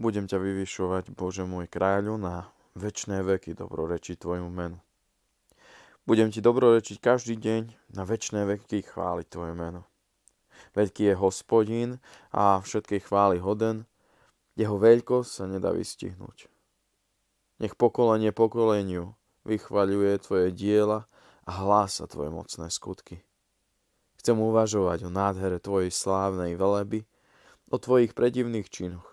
Budem ťa vyvyšovať, Bože môj kráľu, na večné veky dobrorečiť tvojmu menu. Budem ti dobrorečiť každý deň, na večné veky chváliť tvoje meno. Veľký je Hospodín a všetkej chvály hoden, jeho veľkosť sa nedá vystihnúť. Nech pokolenie pokoleniu vychvaľuje tvoje diela a hlása tvoje mocné skutky. Chcem uvažovať o nádhere tvojej slávnej veleby, o tvojich predivných činoch.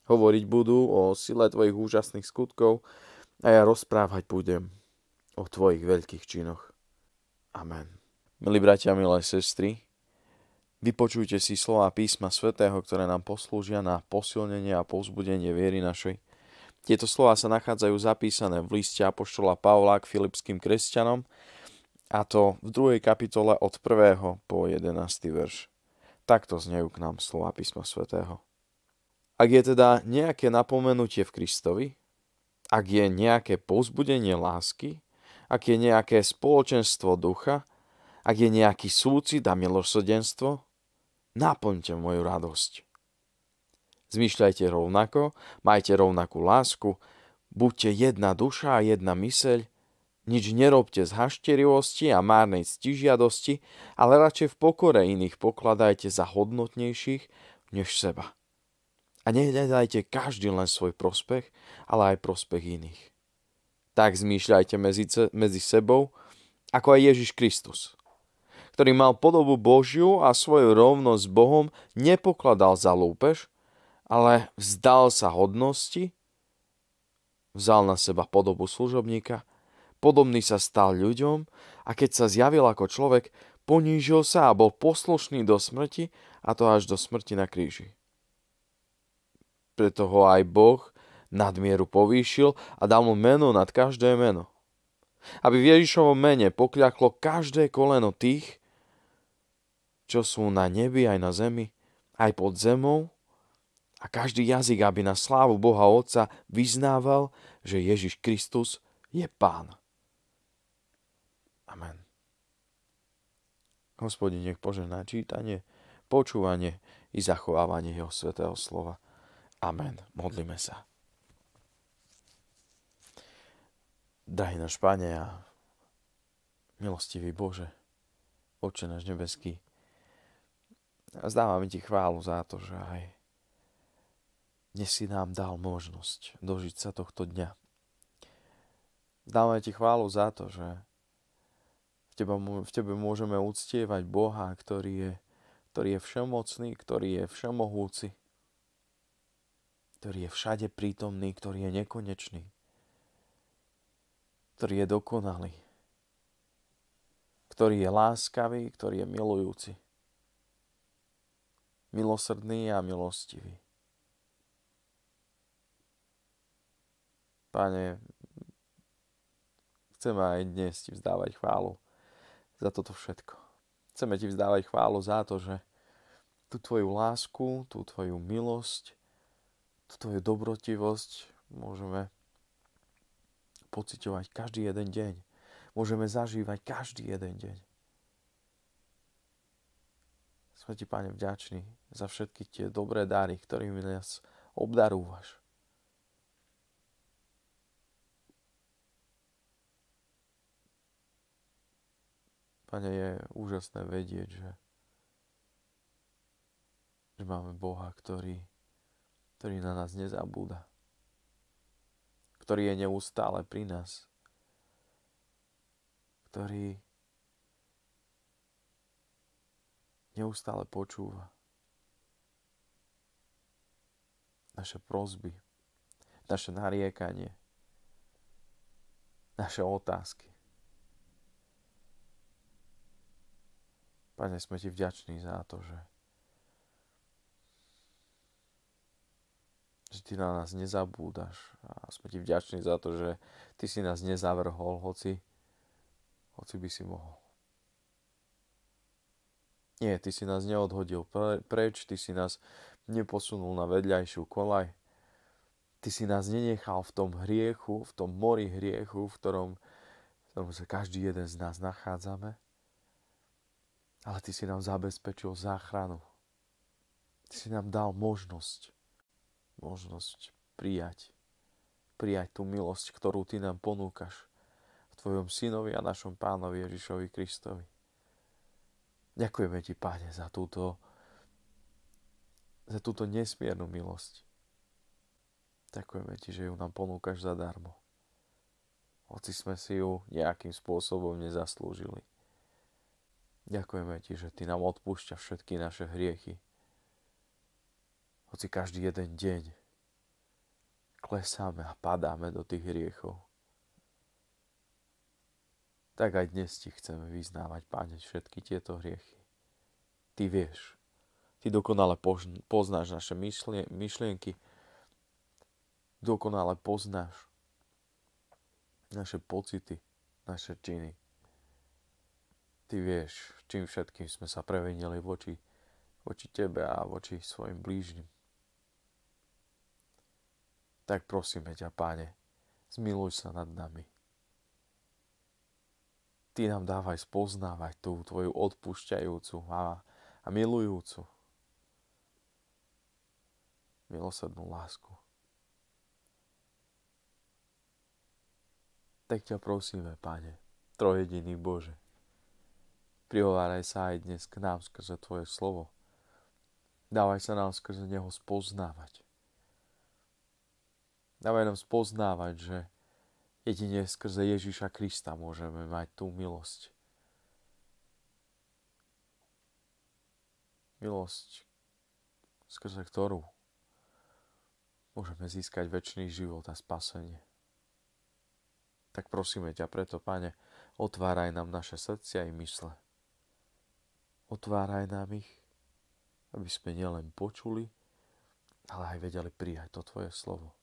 Hovoriť budú o sile tvojich úžasných skutkov a ja rozprávať budem o tvojich veľkých činoch. Amen. Milí bratia, milé sestry, vypočujte si slova písma svätého, ktoré nám poslúžia na posilnenie a povzbudenie viery našej. Tieto slova sa nachádzajú zapísané v liste apoštola Pavla k filipským kresťanom, a to v 2. kapitole od 1. po 11. verš. Takto znejú k nám slova písma svätého. Ak je teda nejaké napomenutie v Kristovi, ak je nejaké povzbudenie lásky, ak je nejaké spoločenstvo ducha, ak je nejaký súcit a milosrdenstvo, naplňte moju radosť. Zmýšľajte rovnako, majte rovnakú lásku, buďte jedna duša a jedna myseľ, nič nerobte z hašterivosti a márnej ctižiadosti, ale radšej v pokore iných pokladajte za hodnotnejších než seba. A nehľadajte každý len svoj prospech, ale aj prospech iných. Tak zmýšľajte medzi sebou, ako aj Ježiš Kristus, ktorý mal podobu Božiu a svoju rovnosť s Bohom nepokladal za lúpež, ale vzdal sa hodnosti, vzal na seba podobu služobníka, podobný sa stal ľuďom a keď sa zjavil ako človek, ponížil sa a bol poslušný do smrti, a to až do smrti na kríži. Preto ho aj Boh nadmieru povýšil a dal mu meno nad každé meno. Aby v Ježišovom mene pokľaklo každé koleno tých, čo sú na nebi aj na zemi, aj pod zemou, a každý jazyk, aby na slávu Boha Otca vyznával, že Ježiš Kristus je Pán. Amen. Hospodin nech požehná čítanie, počúvanie i zachovávanie jeho svätého slova. Amen. Modlíme sa. Drahý náš Pane a milostivý Bože, Otče náš nebeský, vzdávame ti chválu za to, že aj dnes si nám dal možnosť dožiť sa tohto dňa. Vzdávame ti chválu za to, že v tebe môžeme uctievať Boha, ktorý je všemocný, ktorý je všemohúci, ktorý je všade prítomný, ktorý je nekonečný, ktorý je dokonalý, ktorý je láskavý, ktorý je milujúci, milosrdný a milostivý. Pane, chceme aj dnes ti vzdávať chválu za toto všetko. Chceme ti vzdávať chválu za to, že tú tvoju lásku, tú tvoju milosť, tú tvoju dobrotivosť môžeme pociťovať každý jeden deň. Môžeme zažívať každý jeden deň. Sme ti, Pane, vďační za všetky tie dobré dary, ktorými nás obdarúvaš. Pane, je úžasné vedieť, že máme Boha, ktorý na nás nezabúda, ktorý je neustále pri nás, ktorý neustále počúva naše prosby, naše nariekanie, naše otázky. Pane, sme ti vďační za to, že ty na nás nezabúdaš, a sme ti vďační za to, že ty si nás nezavrhol, hoci by si mohol. Nie, ty si nás neodhodil preč, ty si nás neposunul na vedľajšiu koľaj. Ty si nás nenechal v tom hriechu, v tom mori hriechu, v ktorom sa každý jeden z nás nachádzame. Ale ty si nám zabezpečil záchranu. Ty si nám dal možnosť možnosť prijať tú milosť, ktorú Ty nám ponúkaš v Tvojom Synovi a našom Pánovi Ježišovi Kristovi. Ďakujeme Ti, Pane, za túto nesmiernu milosť. Ďakujeme Ti, že ju nám ponúkaš zadarmo. Hoci sme si ju nejakým spôsobom nezaslúžili. Ďakujeme Ti, že Ty nám odpúšťaš všetky naše hriechy. Hoci každý jeden deň klesáme a padáme do tých hriechov. Tak aj dnes Ti chceme vyznávať, Pane, všetky tieto hriechy. Ty vieš. Ty dokonale poznáš naše myšlienky. Dokonale poznáš naše pocity, naše činy. Ty vieš, čím všetkým sme sa previnili voči Tebe a voči svojim blížnym. Tak prosíme ťa, Pane, zmiluj sa nad nami. Ty nám dávaj spoznávať tú Tvoju odpúšťajúcu a milujúcu milosrdnú lásku. Tak ťa prosíme, Pane, trojjediný Bože, prihováraj sa aj dnes k nám skrze Tvoje slovo. Dávaj sa nám skrze neho spoznávať. Dávaj nám spoznávať, že jedine skrze Ježiša Krista môžeme mať tú milosť. Milosť, skrze ktorú môžeme získať večný život a spasenie. Tak prosíme ťa preto, Pane, otváraj nám naše srdcia i mysle. Otváraj nám ich, aby sme nielen počuli, ale aj vedeli prijať to Tvoje slovo.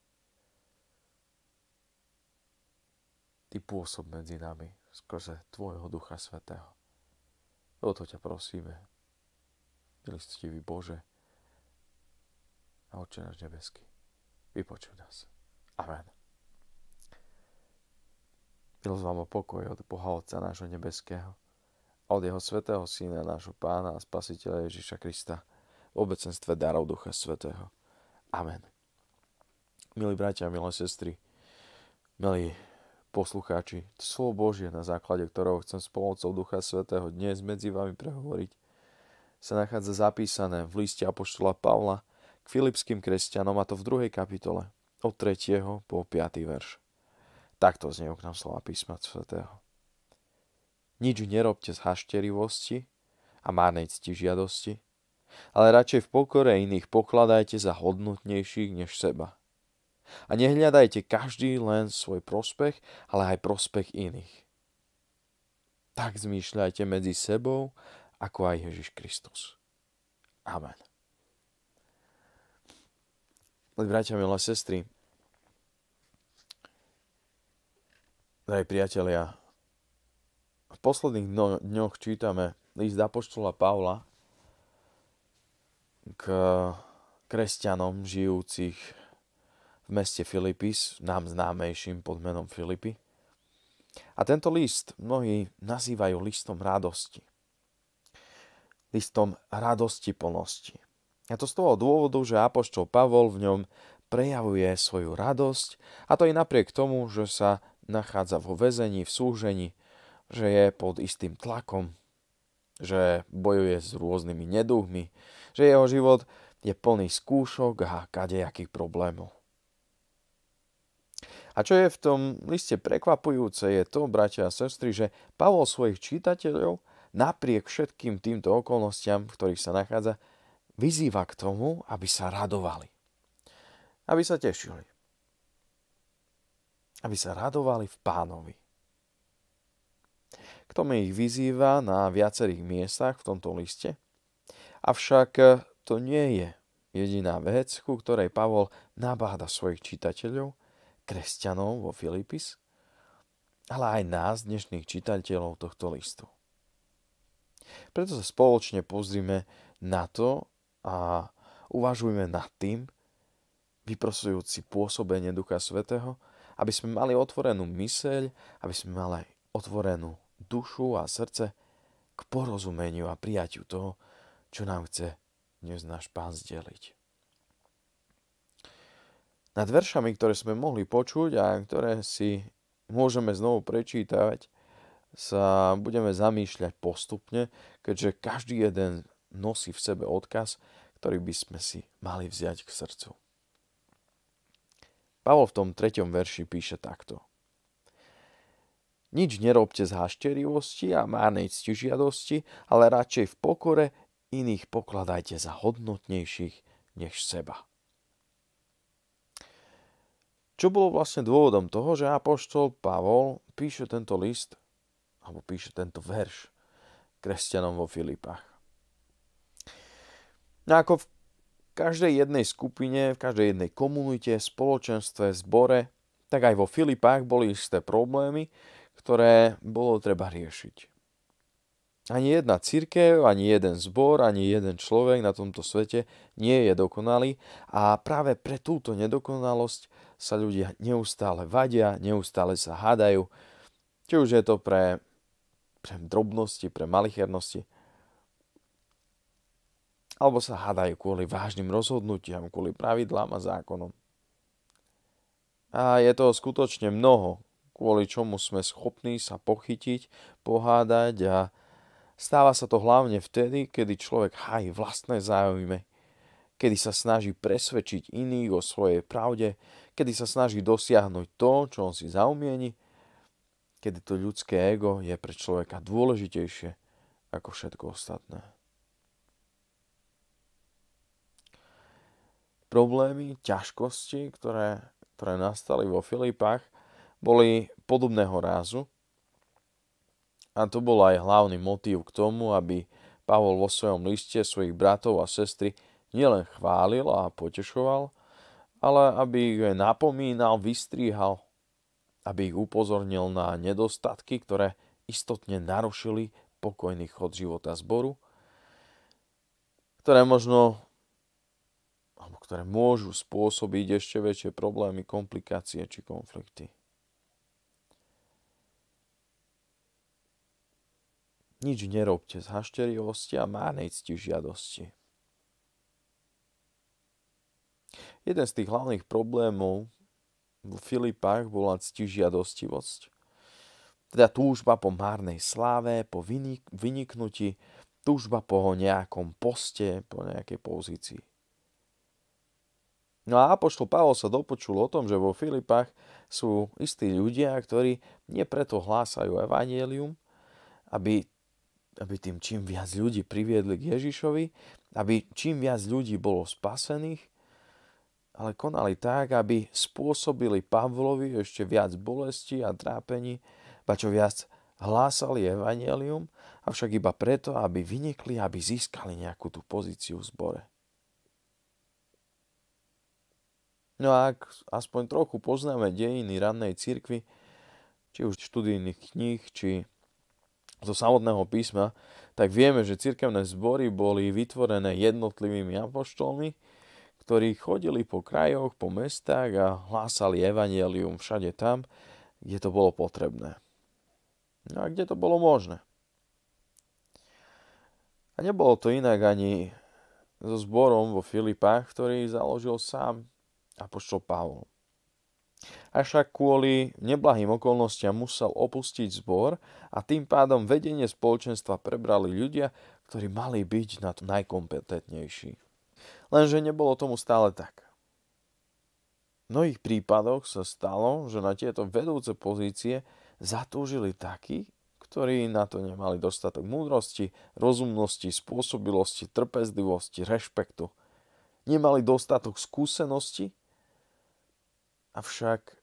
Ty pôsob medzi nami skrze Tvojho Ducha Svätého. O to ťa prosíme, milostivý Bože a Otče náš nebeský. Vypočuj nás. Amen. Milosť vám a pokoj od Boha Otca nášho nebeského a od Jeho svätého Syna, nášho Pána a Spasiteľa Ježiša Krista v obecenstve darov Ducha Svätého. Amen. Milí bratia, milé sestry, milí poslucháči, slovo Božie, na základe ktorého chcem s pomocou Ducha Svätého dnes medzi vami prehovoriť, sa nachádza zapísané v liste apoštola Pavla k filipským kresťanom, a to v 2. kapitole, od 3. po 5. verš. Takto znie k nám slova písma svätého. Nič nerobte z hašterivosti a márnej ctižiadosti, ale radšej v pokore iných pokladajte za hodnotnejších než seba. A nehľadajte každý len svoj prospech, ale aj prospech iných. Tak zmýšľajte medzi sebou, ako aj Ježiš Kristus. Amen. Bratia, milé sestry, drahí priatelia, v posledných dňoch čítame list apoštola Pavla k kresťanom žijúcich v meste Filipis, nám známejším pod menom Filipy. A tento list mnohí nazývajú listom radosti. Listom radosti plnosti. A to z toho dôvodu, že apoštol Pavol v ňom prejavuje svoju radosť, a to i napriek tomu, že sa nachádza vo väzení, v súžení, že je pod istým tlakom, že bojuje s rôznymi neduhmi, že jeho život je plný skúšok a kadejakých problémov. A čo je v tom liste prekvapujúce, je to, bratia a sestry, že Pavol svojich čitateľov napriek všetkým týmto okolnostiam, v ktorých sa nachádza, vyzýva k tomu, aby sa radovali. Aby sa tešili. Aby sa radovali v Pánovi. K tomu ich vyzýva na viacerých miestach v tomto liste. Avšak to nie je jediná vec, ku ktorej Pavol nabáda svojich čitateľov, kresťanov vo Filipis, ale aj nás, dnešných čitateľov tohto listu. Preto sa spoločne pozrime na to a uvažujme nad tým, vyprosujúci pôsobenie Ducha Svätého, aby sme mali otvorenú myseľ, aby sme mali otvorenú dušu a srdce k porozumeniu a prijatiu toho, čo nám chce dnes náš Pán zdeliť. Nad veršami, ktoré sme mohli počuť a ktoré si môžeme znovu prečítať, sa budeme zamýšľať postupne, keďže každý jeden nosí v sebe odkaz, ktorý by sme si mali vziať k srdcu. Pavol v tom 3. verši píše takto. Nič nerobte z hašterivosti a márnej ctižiadosti, ale radšej v pokore iných pokladajte za hodnotnejších než seba. Čo bolo vlastne dôvodom toho, že apoštol Pavol píše tento list, alebo píše tento verš kresťanom vo Filipách? No ako v každej jednej skupine, v každej jednej komunite, spoločenstve, zbore, tak aj vo Filipách boli isté problémy, ktoré bolo treba riešiť. Ani jedna cirkev, ani jeden zbor, ani jeden človek na tomto svete nie je dokonalý a práve pre túto nedokonalosť sa ľudia neustále vadia, neustále sa hádajú. Či už je to pre drobnosti, pre malichernosti, alebo sa hádajú kvôli vážnym rozhodnutiam, kvôli pravidlám a zákonom. A je to skutočne mnoho, kvôli čomu sme schopní sa pochytiť, pohádať a stáva sa to hlavne vtedy, kedy človek hájí vlastné záujmy, kedy sa snaží presvedčiť iných o svojej pravde, kedy sa snaží dosiahnuť to, čo on si zaumieni, kedy to ľudské ego je pre človeka dôležitejšie ako všetko ostatné. Problémy, ťažkosti, ktoré nastali vo Filipách, boli podobného rázu. A to bol aj hlavný motív k tomu, aby Pavol vo svojom liste svojich bratov a sestry nielen chválil a potešoval, ale aby ich aj napomínal, vystríhal, aby ich upozornil na nedostatky, ktoré istotne narušili pokojný chod života zboru, ktoré môžu spôsobiť ešte väčšie problémy, komplikácie či konflikty. Nič nerobte z hašterivosti a márnej ctižiadosti. Jeden z tých hlavných problémov v Filipách bola ctižiadostivosť. Teda túžba po márnej sláve, po vyniknutí, túžba po nejakom poste, po nejakej pozícii. No a apoštol Pavol sa dopočul o tom, že vo Filipách sú istí ľudia, ktorí nie preto hlásajú evanjelium, aby tým čím viac ľudí priviedli k Ježišovi, aby čím viac ľudí bolo spasených, ale konali tak, aby spôsobili Pavlovi ešte viac bolesti a trápení, ba čo viac hlásali evanjelium, avšak iba preto, aby vynikli, aby získali nejakú tú pozíciu v zbore. No a ak aspoň trochu poznáme dejiny rannej cirkvi, či už študijných kníh, či zo samotného písma, tak vieme, že cirkevné zbory boli vytvorené jednotlivými apoštolmi, ktorí chodili po krajoch, po mestách a hlásali evanjelium všade tam, kde to bolo potrebné. No a kde to bolo možné. A nebolo to inak ani so zborom vo Filipách, ktorý založil sám apoštol Pavol. Avšak kvôli neblahým okolnostiam musel opustiť zbor a tým pádom vedenie spoločenstva prebrali ľudia, ktorí mali byť na to najkompetentnejší. Lenže nebolo tomu stále tak. V mnohých prípadoch sa stalo, že na tieto vedúce pozície zatúžili takí, ktorí na to nemali dostatok múdrosti, rozumnosti, spôsobilosti, trpezlivosti, rešpektu. Nemali dostatok skúsenosti, avšak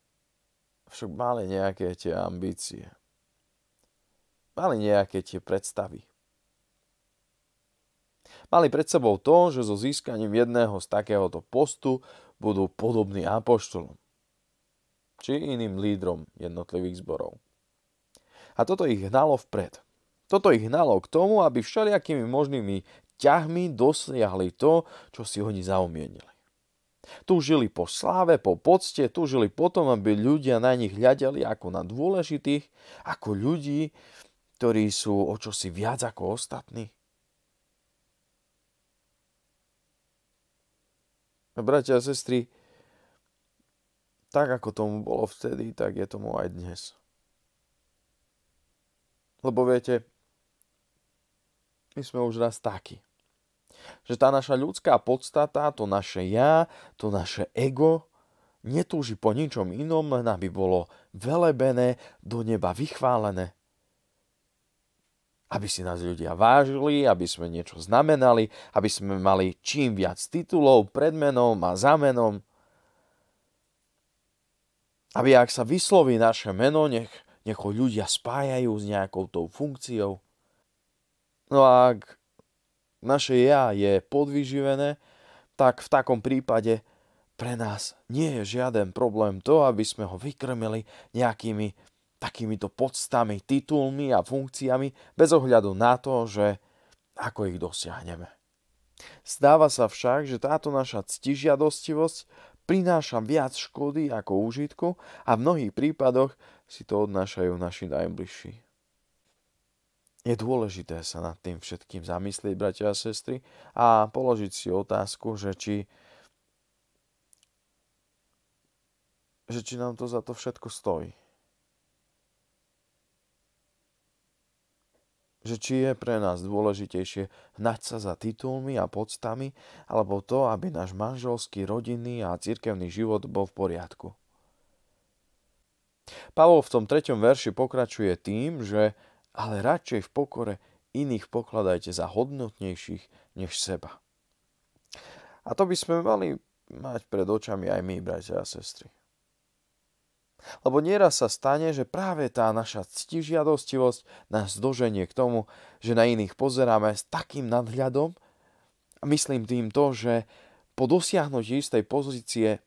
mali nejaké tie ambície. Mali nejaké tie predstavy. Mali pred sebou to, že so získaním jedného z takéhoto postu budú podobní apoštolom či iným lídrom jednotlivých zborov. A toto ich hnalo vpred. Toto ich hnalo k tomu, aby všelijakými možnými ťahmi dosiahli to, čo si oni zaumienili. Túžili po sláve, po pocte, túžili potom, aby ľudia na nich hľadeli ako na dôležitých, ako ľudí, ktorí sú o čosi viac ako ostatní. Bratia a sestry, Tak ako tomu bolo vtedy, tak je tomu aj dnes. Lebo viete, my sme už raz takí. Že tá naša ľudská podstata, to naše ja, to naše ego, netúži po ničom inom, len aby bolo velebené, do neba vychválené. Aby si nás ľudia vážili, aby sme niečo znamenali, aby sme mali čím viac titulov pred menom a za menom. Aby ak sa vysloví naše meno, nech ho ľudia spájajú s nejakou tou funkciou. No a ak naše ja je podvyživené, tak v takom prípade pre nás nie je žiaden problém to, aby sme ho vykrmili nejakými takýmito podstami, titulmi a funkciami bez ohľadu na to, že ako ich dosiahneme. Stáva sa však, že táto naša ctižiadostivosť prináša viac škody ako úžitku a v mnohých prípadoch si to odnášajú naši najbližší. Je dôležité sa nad tým všetkým zamyslieť, bratia a sestry, a položiť si otázku, že či nám to za to všetko stojí. Že či je pre nás dôležitejšie hnať sa za titulmi a poctami, alebo to, aby náš manželský, rodinný a cirkevný život bol v poriadku. Pavol v tom 3. verši pokračuje tým, že ale radšej v pokore iných pokladajte za hodnotnejších než seba. A to by sme mali mať pred očami aj my, bratia a sestry. Lebo nieraz sa stane, že práve tá naša ctižiadostivosť nás doženie k tomu, že na iných pozeráme s takým nadhľadom, a myslím tým to, že po dosiahnutí istej pozície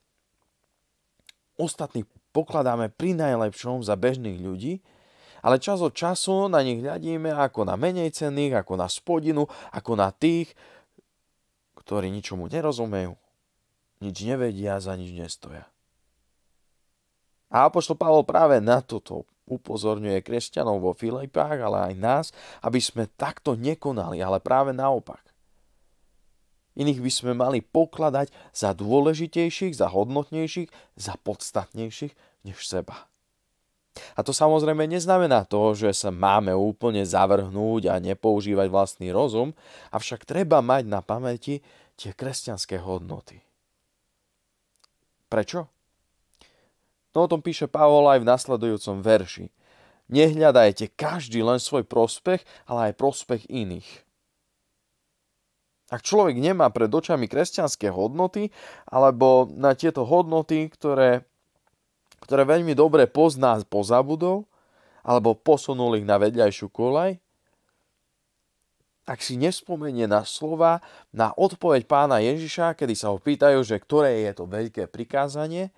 ostatných pokladáme pri najlepšom za bežných ľudí, ale čas od času na nich hľadíme ako na menej cenných, ako na spodinu, ako na tých, ktorí ničomu nerozumejú, nič nevedia, za nič nestoja. A apoštol Pavol práve na toto upozorňuje kresťanov vo Filipách, ale aj nás, aby sme takto nekonali, ale práve naopak. Iných by sme mali pokladať za dôležitejších, za hodnotnejších, za podstatnejších než seba. A to samozrejme neznamená to, že sa máme úplne zavrhnúť a nepoužívať vlastný rozum, avšak treba mať na pamäti tie kresťanské hodnoty. Prečo? No o tom píše Pavol aj v nasledujúcom verši. Nehľadajte každý len svoj prospech, ale aj prospech iných. Ak človek nemá pred očami kresťanské hodnoty, alebo na tieto hodnoty, ktoré veľmi dobre pozná, pozabudol, alebo posunul ich na vedľajšiu koľaj, ak si nespomenie na slova, na odpoveď pána Ježiša, kedy sa ho pýtajú, že ktoré je to veľké prikázanie,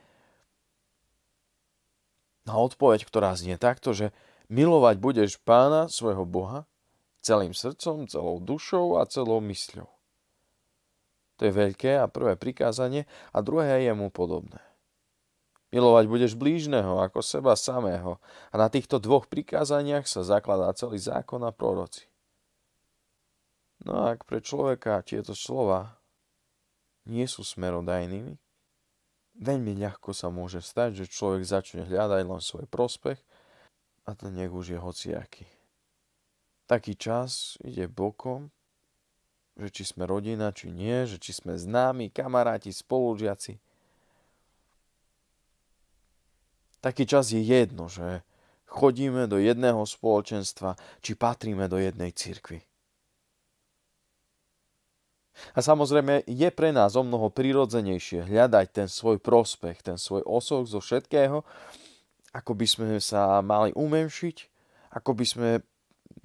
na odpoveď, ktorá znie takto, že milovať budeš pána, svojho Boha, celým srdcom, celou dušou a celou mysľou. To je veľké a prvé prikázanie a druhé je mu podobné. Milovať budeš blížneho ako seba samého a na týchto dvoch prikázaniach sa zakladá celý zákon a proroci. No a ak pre človeka tieto slova nie sú smerodajnými, veľmi ľahko sa môže stať, že človek začne hľadať len svoj prospech a to nech už je hociaký. Taký čas ide bokom, že či sme rodina, či nie, že či sme známi, kamaráti, spolužiaci. Taký čas je jedno, že chodíme do jedného spoločenstva, či patríme do jednej cirkvi. A samozrejme je pre nás o mnoho prirodzenejšie hľadať ten svoj prospech, ten svoj osok zo všetkého, ako by sme sa mali umenšiť, ako by sme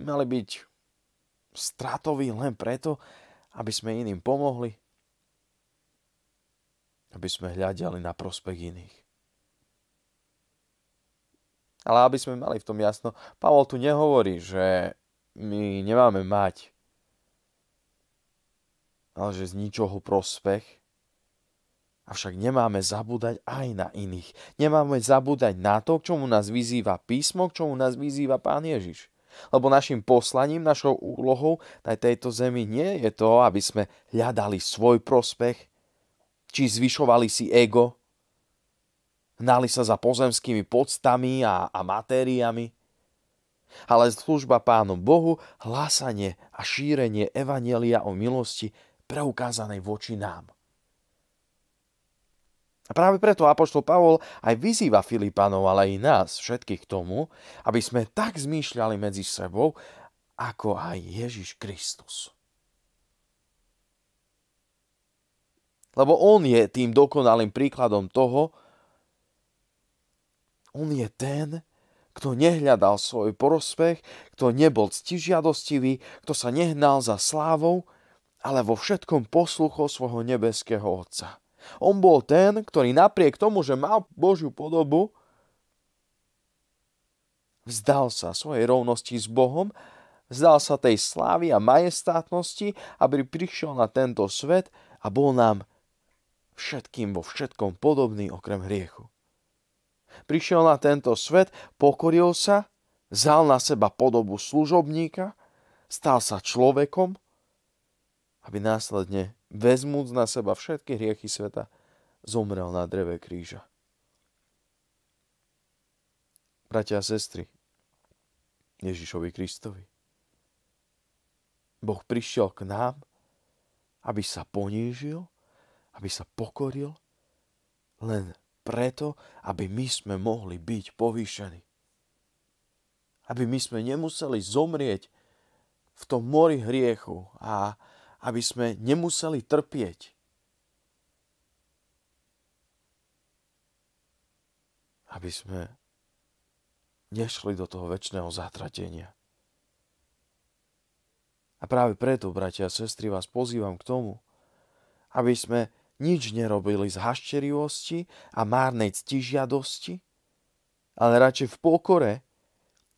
mali byť stratoví len preto, aby sme iným pomohli, aby sme hľadali na prospech iných. Ale aby sme mali v tom jasno, Pavol tu nehovorí, že my nemáme mať, ale že z ničoho prospech. Avšak nemáme zabúdať aj na iných. Nemáme zabúdať na to, k čomu nás vyzýva písmo, k čomu nás vyzýva Pán Ježiš. Lebo našim poslaním, našou úlohou na tejto zemi nie je to, aby sme hľadali svoj prospech, či zvyšovali si ego, hnali sa za pozemskými poctami a matériami, ale služba Pánu Bohu, hlásanie a šírenie evanjelia o milosti preukázanej voči nám. A práve preto apoštol Pavol aj vyzýva Filipanov, ale aj nás všetkých k tomu, aby sme tak zmýšľali medzi sebou, ako aj Ježiš Kristus. Lebo on je tým dokonalým príkladom toho, on je ten, kto nehľadal svoj prospech, kto nebol ctižiadostivý, kto sa nehnal za slávou, ale vo všetkom posluchol svojho nebeského Otca. On bol ten, ktorý napriek tomu, že mal Božiu podobu, vzdal sa svojej rovnosti s Bohom, vzdal sa tej slávy a majestátnosti, aby prišiel na tento svet a bol nám všetkým vo všetkom podobný okrem hriechu. Prišiel na tento svet, pokoril sa, vzal na seba podobu služobníka, stal sa človekom, aby následne, vezmúc na seba všetky hriechy sveta, zomrel na dreve kríža. Bratia a sestry, Ježišovi Kristovi, Boh prišiel k nám, aby sa ponížil, aby sa pokoril, len preto, aby my sme mohli byť povýšení. Aby my sme nemuseli zomrieť v tom mori hriechu a aby sme nemuseli trpieť. Aby sme nešli do toho večného zatratenia. A práve preto, bratia a sestry, vás pozývam k tomu, aby sme nič nerobili z hašterivosti a márnej ctižiadosti, ale radšej v pokore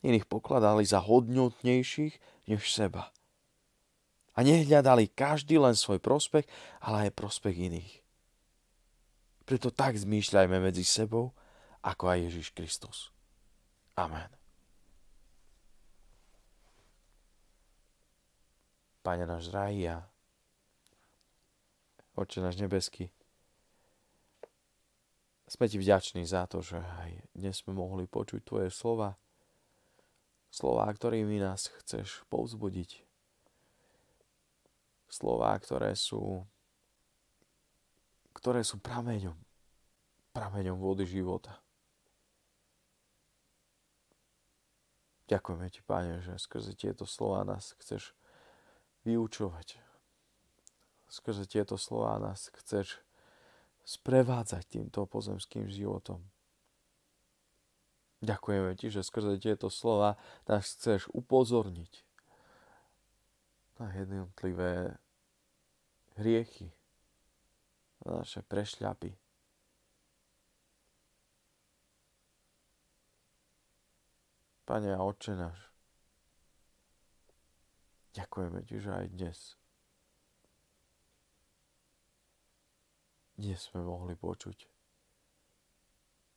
iných pokladali za hodnotnejších než seba. A nehľadali každý len svoj prospech, ale aj prospech iných. Preto tak zmýšľajme medzi sebou, ako aj Ježiš Kristus. Amen. Pane náš drahý a Otče náš nebeský, sme ti vďační za to, že aj dnes sme mohli počuť tvoje slova. Slová, ktorými nás chceš povzbudiť. Slová, ktoré sú prameňom vody života. Ďakujeme ti, Pane, že skrze tieto slová nás chceš vyučovať. Skrze tieto slová nás chceš sprevádzať týmto pozemským životom. Ďakujeme ti, že skrze tieto slova nás chceš upozorniť na jednotlivé hriechy, na naše prešľapy. Pane a Otče náš, ďakujeme ti, že aj dnes sme mohli počuť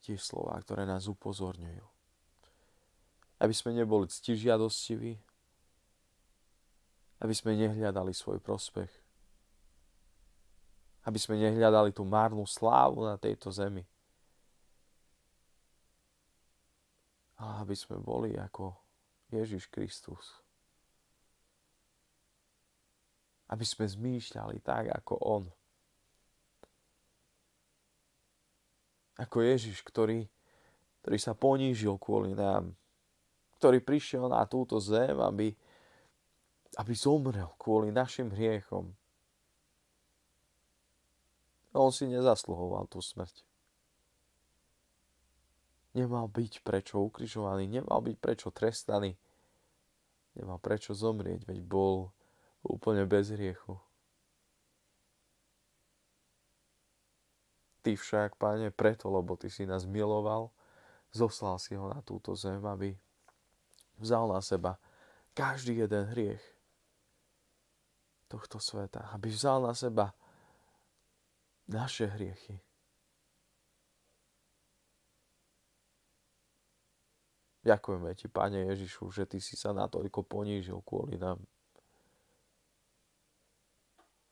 tie slová, ktoré nás upozorňujú. Aby sme neboli ctižiadostiví, aby sme nehľadali svoj prospech, aby sme nehľadali tú márnu slávu na tejto zemi, ale aby sme boli ako Ježiš Kristus. Aby sme zmýšľali tak, ako on. Ako Ježiš, ktorý sa ponížil kvôli nám. Ktorý prišiel na túto zem, aby zomrel kvôli našim hriechom. On si nezasluhoval tú smrť. Nemal byť prečo ukrižovaný, nemal byť prečo trestaný. Nemal prečo zomrieť, veď bol úplne bez hriechu. Ty však, Pane, preto, lebo ty si nás miloval, zoslal si ho na túto zem, aby vzal na seba každý jeden hriech tohto sveta. Aby vzal na seba naše hriechy. Ďakujeme ti, Pane Ježišu, že ty si sa natoľko ponížil kvôli nám.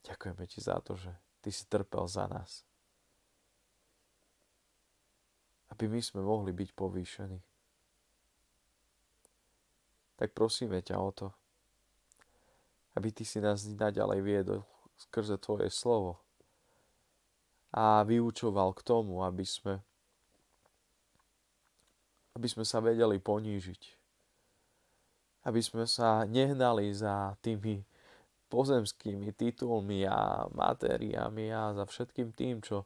Ďakujeme ti za to, že ty si trpel za nás. aby my sme mohli byť povýšení. Tak prosíme ťa o to, aby ty si nás naďalej viedol skrze tvoje slovo a vyučoval k tomu, aby sme sa vedeli ponížiť. Aby sme sa nehnali za tými pozemskými titulmi a matériami a za všetkým tým, čo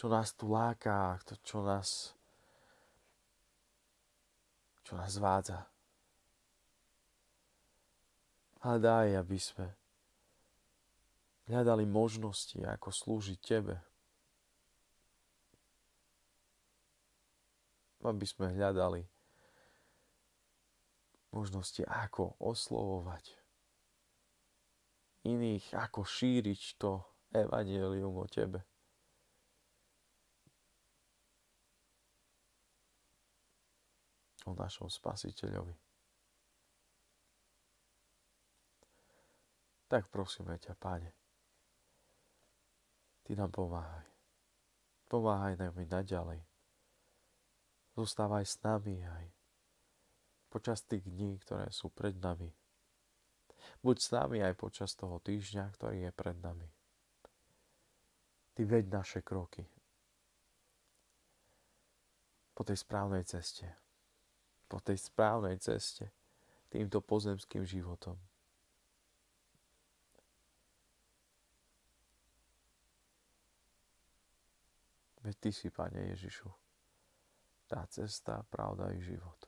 nás tu láka, čo nás vádza. A daj, aby sme hľadali možnosti, ako slúžiť tebe. Aby sme hľadali možnosti, ako oslovovať iných, ako šíriť to evanjelium o tebe. O našom Spasiteľovi. Tak prosíme ťa, Pane, ty nám pomáhaj. Pomáhaj nám i naďalej. Zostávaj s nami aj počas tých dní, ktoré sú pred nami. Buď s nami aj počas toho týždňa, ktorý je pred nami. Ty veď naše kroky po tej správnej ceste. Po tej správnej ceste týmto pozemským životom. Veď ty si, Pane Ježišu, tá cesta, pravda i život.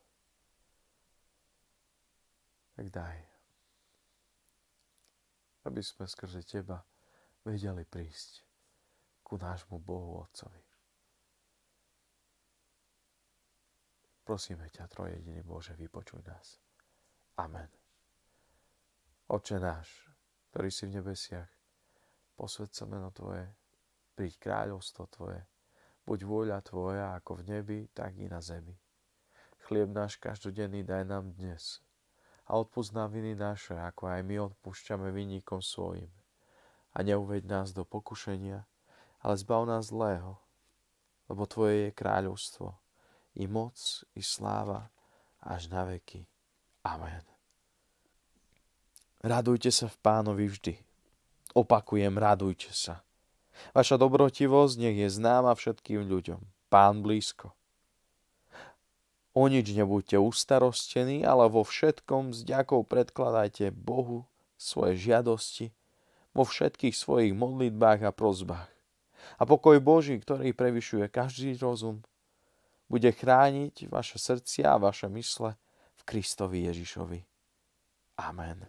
Tak daj, aby sme skrze teba vedeli prísť ku nášmu Bohu Otcovi. Prosíme ťa, trojjediný Bože, vypočuj nás. Amen. Otče náš, ktorý si v nebesiach, posväť sa meno Tvoje, príď kráľovstvo Tvoje, buď vôľa Tvoja ako v nebi, tak i na zemi. Chlieb náš každodenný daj nám dnes a odpusť nám viny naše, ako aj my odpúšťame vinníkom svojim. A neuveď nás do pokušenia, ale zbav nás zlého, lebo Tvoje je kráľovstvo, i moc, i sláva, až na veky. Amen. Radujte sa v Pánovi vždy. Opakujem, radujte sa. Vaša dobrotivosť nech je známa všetkým ľuďom. Pán blízko. O nič nebuďte ustarostení, ale vo všetkom s vďakou predkladajte Bohu svoje žiadosti vo všetkých svojich modlitbách a prosbách. A pokoj Boží, ktorý prevyšuje každý rozum, bude chrániť vaše srdcia a vaše mysle v Kristovi Ježišovi. Amen.